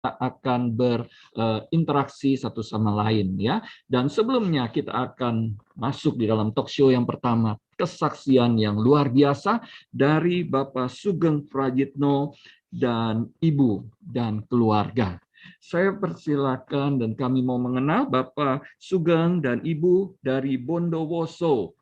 akan berinteraksi satu sama lain ya. Dan sebelumnya kita akan masuk di dalam talk show yang pertama, kesaksian yang luar biasa dari Bapak Sugeng Prajitno dan Ibu dan keluarga. Saya persilakan dan kami mau mengenal Bapak Sugeng dan Ibu dari Bondowoso.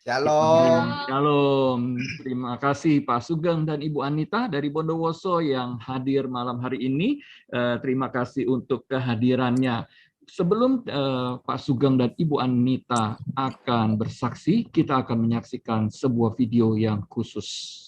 Shalom. Shalom. Terima kasih Pak Sugeng dan Ibu Anita dari Bondowoso yang hadir malam hari ini. Terima kasih untuk kehadirannya. Sebelum Pak Sugeng dan Ibu Anita akan bersaksi, kita akan menyaksikan sebuah video yang khusus.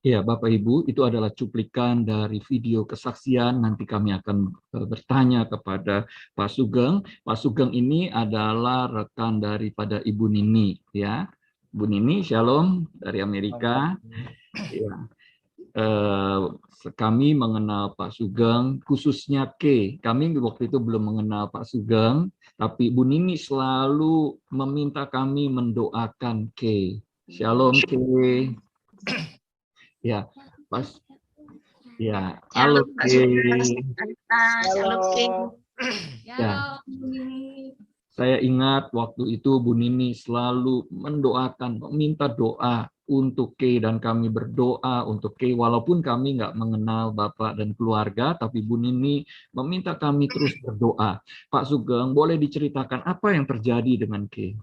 Ya, Bapak Ibu, itu adalah cuplikan dari video kesaksian. Nanti kami akan bertanya kepada Pak Sugeng. Pak Sugeng ini adalah rekan daripada Ibu Nini, ya. Bu Nini, shalom dari Amerika. Ya. Kami mengenal Pak Sugeng, khususnya K. Kami waktu itu belum mengenal Pak Sugeng, tapi Bu Nini selalu meminta kami mendoakan K. Shalom K. Ya, pas. Ya, halo K. Ya. Saya ingat waktu itu Bu Nini selalu mendoakan, meminta doa untuk K, dan kami berdoa untuk K, walaupun kami nggak mengenal Bapak dan keluarga, tapi Bu Nini meminta kami terus berdoa. Pak Sugeng, boleh diceritakan apa yang terjadi dengan K?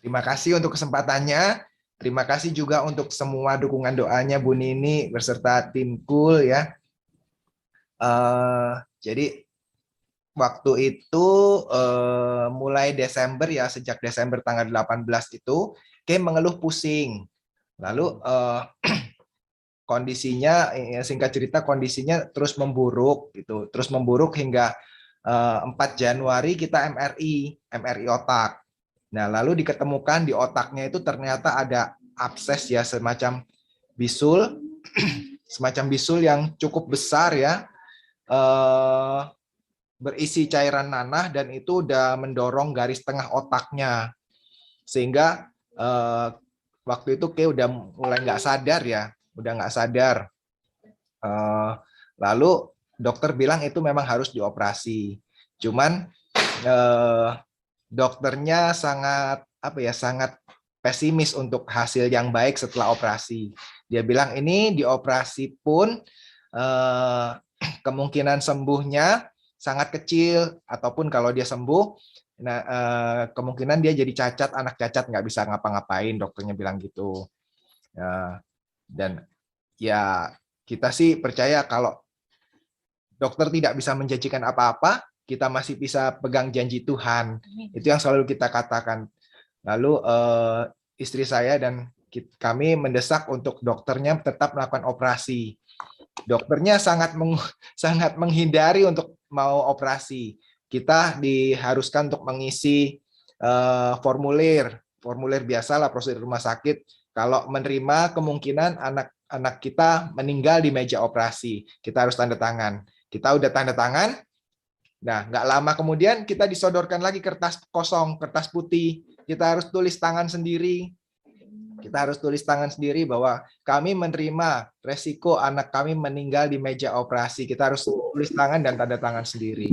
Terima kasih untuk kesempatannya. Terima kasih juga untuk semua dukungan doanya Bu Nini beserta tim Cool ya. Jadi waktu itu mulai Desember ya, sejak Desember tanggal 18 itu Kim mengeluh pusing. Lalu kondisinya, singkat cerita, kondisinya terus memburuk gitu. Terus memburuk hingga 4 Januari kita MRI otak. Nah, lalu diketemukan di otaknya itu ternyata ada abses ya, semacam bisul, semacam bisul yang cukup besar ya, berisi cairan nanah, dan itu udah mendorong garis tengah otaknya, sehingga waktu itu kayak udah mulai nggak sadar ya, udah nggak sadar. Lalu dokter bilang itu memang harus dioperasi, cuman dokternya sangat sangat pesimis untuk hasil yang baik setelah operasi. Dia bilang ini dioperasi pun kemungkinan sembuhnya sangat kecil, ataupun kalau dia sembuh, nah, kemungkinan dia jadi cacat, anak cacat nggak bisa ngapa-ngapain, dokternya bilang gitu. Dan ya kita sih percaya kalau dokter tidak bisa menjanjikan apa-apa, kita masih bisa pegang janji Tuhan. Itu yang selalu kita katakan. Lalu istri saya dan kami mendesak untuk dokternya tetap melakukan operasi. Dokternya sangat menghindari untuk mau operasi. Kita diharuskan untuk mengisi formulir biasalah prosedur rumah sakit. Kalau menerima kemungkinan anak kita meninggal di meja operasi, kita harus tanda tangan. Kita udah tanda tangan. Nah, nggak lama kemudian kita disodorkan lagi kertas kosong, kertas putih. Kita harus tulis tangan sendiri. Kita harus tulis tangan sendiri bahwa kami menerima resiko anak kami meninggal di meja operasi. Kita harus tulis tangan dan tanda tangan sendiri.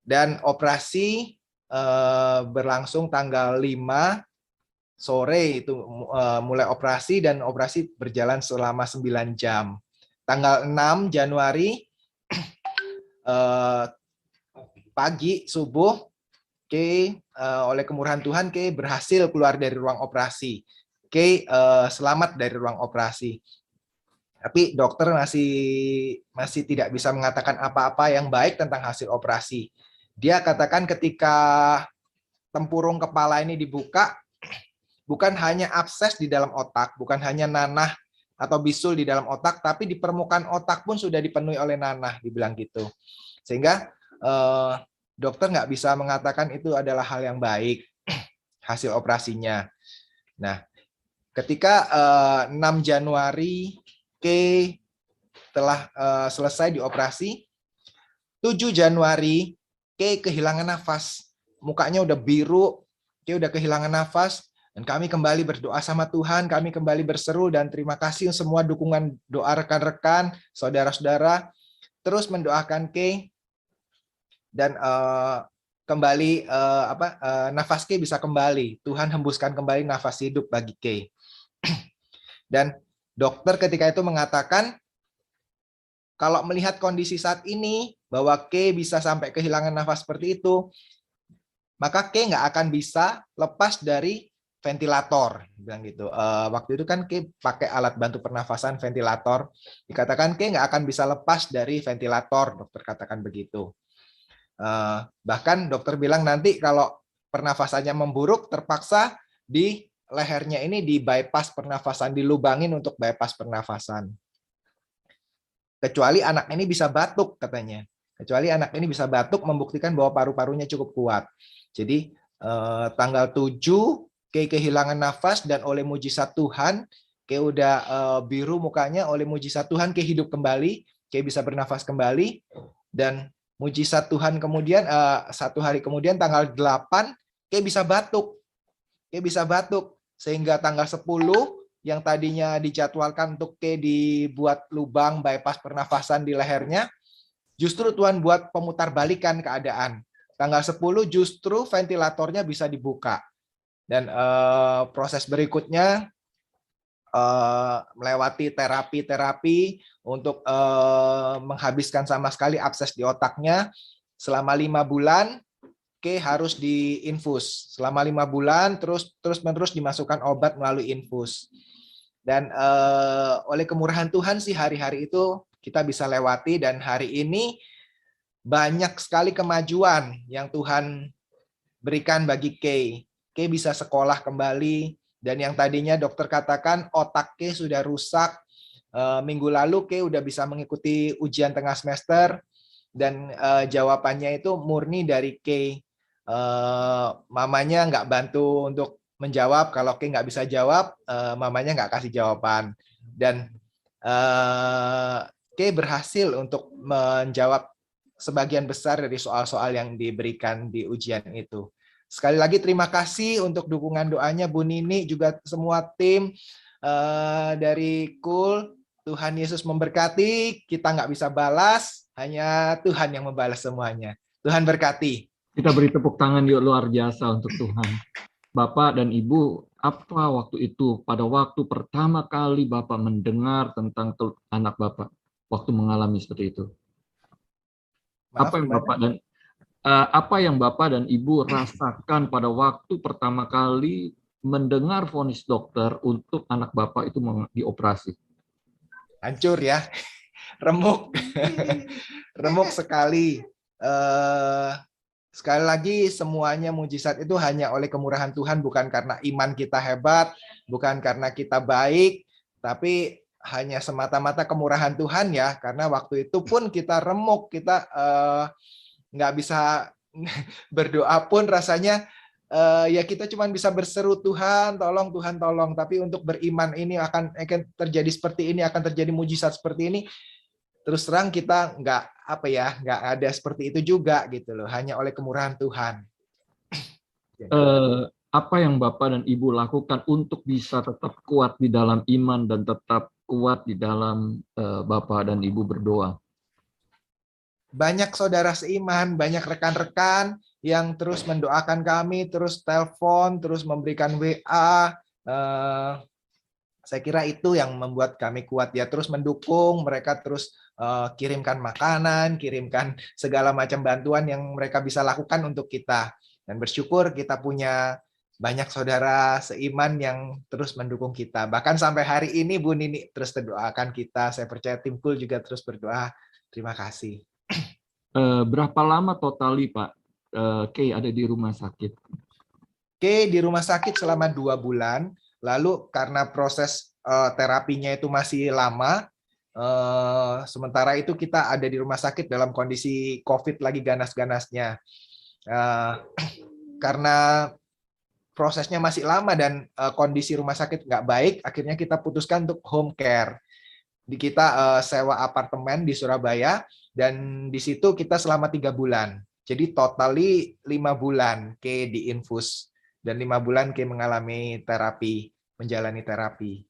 Dan operasi berlangsung tanggal 5 sore itu mulai operasi, dan operasi berjalan selama 9 jam. Tanggal 6 Januari pagi subuh, oleh kemurahan Tuhan, berhasil keluar dari ruang operasi. Selamat dari ruang operasi. Tapi dokter masih tidak bisa mengatakan apa-apa yang baik tentang hasil operasi. Dia katakan ketika tempurung kepala ini dibuka, bukan hanya abses di dalam otak, bukan hanya nanah atau bisul di dalam otak, tapi di permukaan otak pun sudah dipenuhi oleh nanah, dibilang gitu. Sehingga dokter nggak bisa mengatakan itu adalah hal yang baik, hasil operasinya. Nah, ketika 6 Januari telah selesai dioperasi, 7 Januari kehilangan nafas, mukanya udah biru, udah kehilangan nafas, dan kami kembali berdoa sama Tuhan, kami kembali berseru dan terima kasih semua dukungan doa rekan-rekan, saudara-saudara, terus mendoakan dan kembali nafas bisa kembali. Tuhan hembuskan kembali nafas hidup bagi Dan dokter ketika itu mengatakan, kalau melihat kondisi saat ini, bahwa bisa sampai kehilangan nafas seperti itu, maka nggak akan bisa lepas dari ventilator, bilang gitu. Waktu itu kan pakai alat bantu pernafasan, ventilator. Dikatakan nggak akan bisa lepas dari ventilator, dokter katakan begitu. Bahkan dokter bilang nanti kalau pernafasannya memburuk, terpaksa di lehernya ini di bypass pernafasan, dilubangin untuk bypass pernafasan. Kecuali anak ini bisa batuk, katanya. Kecuali anak ini bisa batuk, membuktikan bahwa paru-parunya cukup kuat. Jadi tanggal 7 kehilangan nafas, dan oleh mujizat Tuhan udah biru mukanya, oleh mujizat Tuhan hidup kembali, bisa bernafas kembali. Dan mujizat Tuhan kemudian 1 hari kemudian tanggal 8 bisa batuk. Bisa batuk, sehingga tanggal 10 yang tadinya dijadwalkan untuk dibuat lubang bypass pernafasan di lehernya, justru Tuhan buat pemutar balikan keadaan. Tanggal 10 justru ventilatornya bisa dibuka. Dan proses berikutnya melewati terapi-terapi untuk menghabiskan sama sekali abses di otaknya. Selama 5 bulan harus diinfus. Selama 5 bulan terus-menerus dimasukkan obat melalui infus. Dan oleh kemurahan Tuhan sih hari-hari itu kita bisa lewati, dan hari ini banyak sekali kemajuan yang Tuhan berikan bagi bisa sekolah kembali, dan yang tadinya dokter katakan otak sudah rusak, minggu lalu udah bisa mengikuti ujian tengah semester, dan jawabannya itu murni dari mamanya nggak bantu untuk menjawab. Kalau nggak bisa jawab, mamanya nggak kasih jawaban. Dan berhasil untuk menjawab sebagian besar dari soal-soal yang diberikan di ujian itu. Sekali lagi terima kasih untuk dukungan doanya Bu Nini, juga semua tim dari KUL. Tuhan Yesus memberkati. Kita nggak bisa balas, hanya Tuhan yang membalas semuanya. Tuhan berkati. Kita beri tepuk tangan yuk, luar biasa untuk Tuhan. Bapak dan Ibu, apa waktu itu, pada waktu pertama kali Bapak mendengar tentang anak Bapak, waktu mengalami seperti itu? Maaf, gimana? Apa yang Bapak dan Ibu rasakan pada waktu pertama kali mendengar vonis dokter untuk anak Bapak itu dioperasi? Hancur ya, remuk, remuk sekali. Eh, Sekali lagi, semuanya mujizat itu hanya oleh kemurahan Tuhan, bukan karena iman kita hebat, bukan karena kita baik, tapi hanya semata-mata kemurahan Tuhan ya. Karena waktu itu pun kita remuk, kita nggak bisa berdoa pun rasanya ya kita cuma bisa berseru Tuhan tolong, Tuhan tolong. Tapi untuk beriman ini akan terjadi seperti ini, akan terjadi mujizat seperti ini, terus terang kita nggak ada seperti itu juga gitu loh, hanya oleh kemurahan Tuhan. Apa yang Bapak dan Ibu lakukan untuk bisa tetap kuat di dalam iman dan tetap kuat di dalam Bapak dan Ibu berdoa? Banyak saudara seiman, banyak rekan-rekan yang terus mendoakan kami, terus telepon, terus memberikan WA. Saya kira itu yang membuat kami kuat ya, terus mendukung mereka, terus kirimkan makanan, kirimkan segala macam bantuan yang mereka bisa lakukan untuk kita. Dan bersyukur kita punya banyak saudara seiman yang terus mendukung kita. Bahkan sampai hari ini Bu Nini terus mendoakan kita. Saya percaya tim Kul juga terus berdoa. Terima kasih. Berapa lama totali Pak Kay ada di rumah sakit? Oke, di rumah sakit selama 2 bulan. Lalu karena proses terapinya itu masih lama, sementara itu kita ada di rumah sakit dalam kondisi COVID lagi ganas-ganasnya. Karena prosesnya masih lama dan kondisi rumah sakit nggak baik, akhirnya kita putuskan untuk home care. Kita sewa apartemen di Surabaya, dan di situ kita selama 3 bulan. Jadi totali 5 bulan ke di infus, dan 5 bulan ke mengalami terapi, menjalani terapi.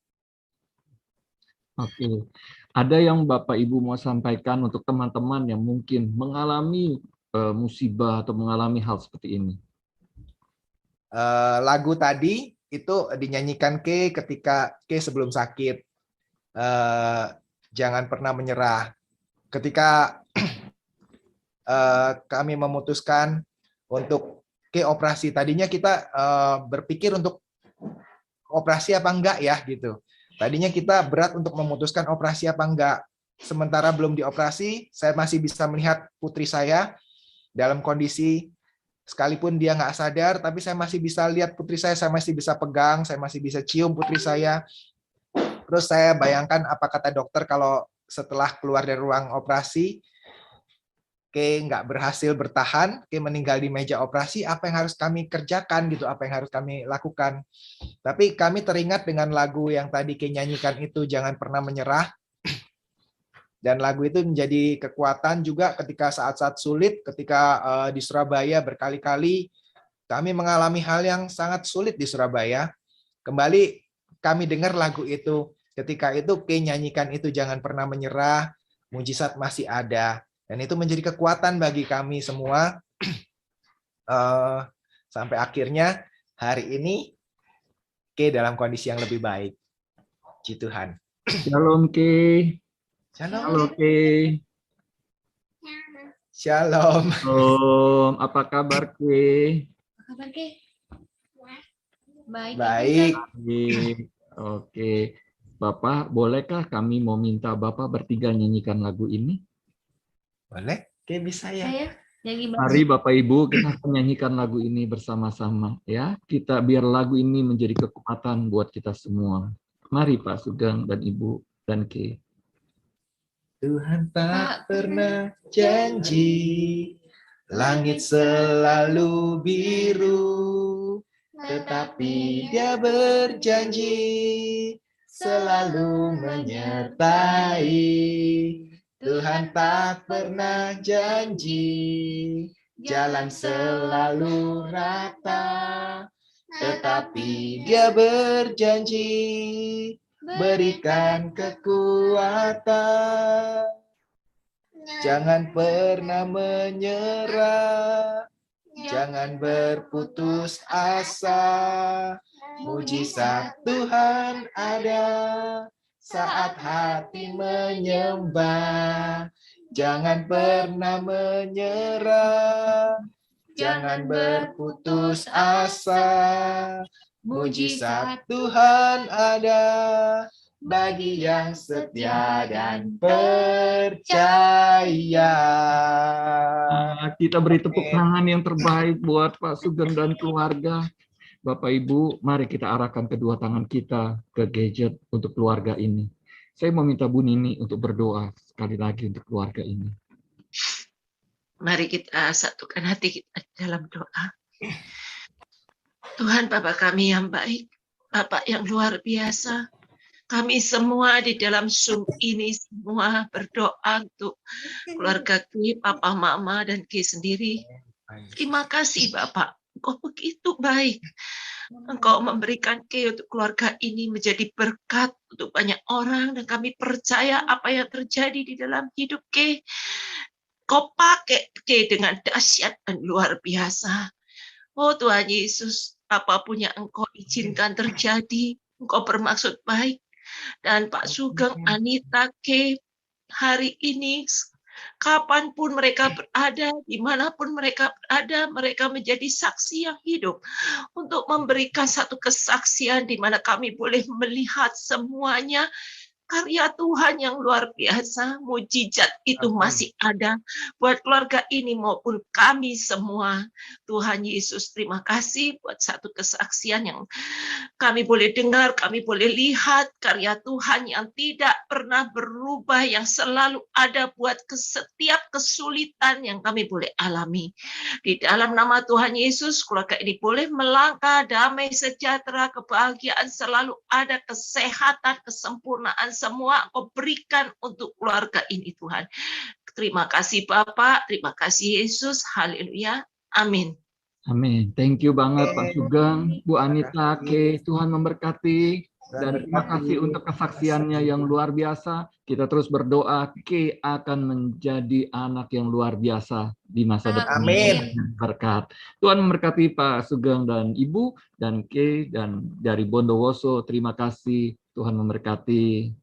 Oke, ada yang Bapak Ibu mau sampaikan untuk teman-teman yang mungkin mengalami musibah atau mengalami hal seperti ini? Lagu tadi itu dinyanyikan ketika sebelum sakit. Jangan pernah menyerah. Ketika kami memutuskan untuk operasi, tadinya kita berpikir untuk operasi apa enggak ya gitu. Tadinya kita berat untuk memutuskan operasi apa enggak. Sementara belum dioperasi, saya masih bisa melihat putri saya dalam kondisi, sekalipun dia nggak sadar, tapi saya masih bisa lihat putri saya masih bisa pegang, saya masih bisa cium putri saya. Terus saya bayangkan apa kata dokter kalau setelah keluar dari ruang operasi, nggak berhasil bertahan, meninggal di meja operasi, apa yang harus kami kerjakan gitu, apa yang harus kami lakukan. Tapi kami teringat dengan lagu yang tadi nyanyikan itu, Jangan Pernah Menyerah. Dan lagu itu menjadi kekuatan juga ketika saat-saat sulit, ketika di Surabaya berkali-kali kami mengalami hal yang sangat sulit di Surabaya. Kembali kami dengar lagu itu, ketika itu nyanyikan itu, Jangan Pernah Menyerah, mujizat masih ada. Dan itu menjadi kekuatan bagi kami semua, sampai akhirnya hari ini dalam kondisi yang lebih baik. Puji Tuhan. Shalom Kay. Shalom. Halo Kay. Shalom. Shalom. Apa kabar Kay? Kabar Kay? Baik. Baik. Oke. Bapak, bolehkah kami mau minta Bapak bertiga nyanyikan lagu ini? Boleh? Oke, bisa ya. Saya nyanyi Mari Bapak Ibu kita akan nyanyikan lagu ini bersama-sama ya. Kita biar lagu ini menjadi kekuatan buat kita semua. Mari Pak Sugeng dan Ibu dan Kay. Tuhan tak pernah janji langit selalu biru, tetapi Dia berjanji selalu menyertai. Tuhan tak pernah janji jalan selalu rata, tetapi Dia berjanji berikan kekuatan. Jangan pernah menyerah, Jangan berputus asa, mujizat Tuhan ada saat hati menyembah. Jangan pernah menyerah, jangan berputus asa, mujizat Tuhan ada bagi yang setia dan percaya. Kita beri tepuk tangan yang terbaik buat Pak Sugeng dan keluarga. Bapak Ibu, mari kita arahkan kedua tangan kita ke gadget untuk keluarga ini. Saya meminta Bu Nini untuk berdoa sekali lagi untuk keluarga ini. Mari kita satukan hati kita dalam doa. Tuhan Bapa kami yang baik, Bapak yang luar biasa, kami semua di dalam Zoom ini semua berdoa untuk keluarga Ki, Papa, Mama, dan Ki sendiri. Terima kasih Bapak, Engkau begitu baik. Engkau memberikan Ki untuk keluarga ini menjadi berkat untuk banyak orang, dan kami percaya apa yang terjadi di dalam hidup Ki, Kau pakai Ki dengan dahsyat dan luar biasa. Oh Tuhan Yesus, apapun yang Engkau izinkan terjadi, Engkau bermaksud baik. Dan Pak Sugeng, Anita, K, hari ini, kapanpun mereka berada, dimanapun mereka berada, mereka menjadi saksi yang hidup untuk memberikan satu kesaksian di mana kami boleh melihat semuanya. Karya Tuhan yang luar biasa, mujizat itu masih ada buat keluarga ini maupun kami semua. Tuhan Yesus, terima kasih buat satu kesaksian yang kami boleh dengar, kami boleh lihat karya Tuhan yang tidak pernah berubah, yang selalu ada buat setiap kesulitan yang kami boleh alami. Di dalam nama Tuhan Yesus, keluarga ini boleh melangkah damai, sejahtera, kebahagiaan, selalu ada kesehatan, kesempurnaan, semua Engkau berikan untuk keluarga ini Tuhan. Terima kasih Bapak, terima kasih Yesus, haleluya, amin. Amin. Thank you banget Pak Sugeng, Bu Anita, K. Tuhan memberkati. Dan terima kasih untuk kesaksiannya yang luar biasa. Kita terus berdoa, K akan menjadi anak yang luar biasa di masa depan. Amin. Berkat. Tuhan memberkati Pak Sugeng dan Ibu, dan K, dan dari Bondowoso. Terima kasih. Tuhan memberkati.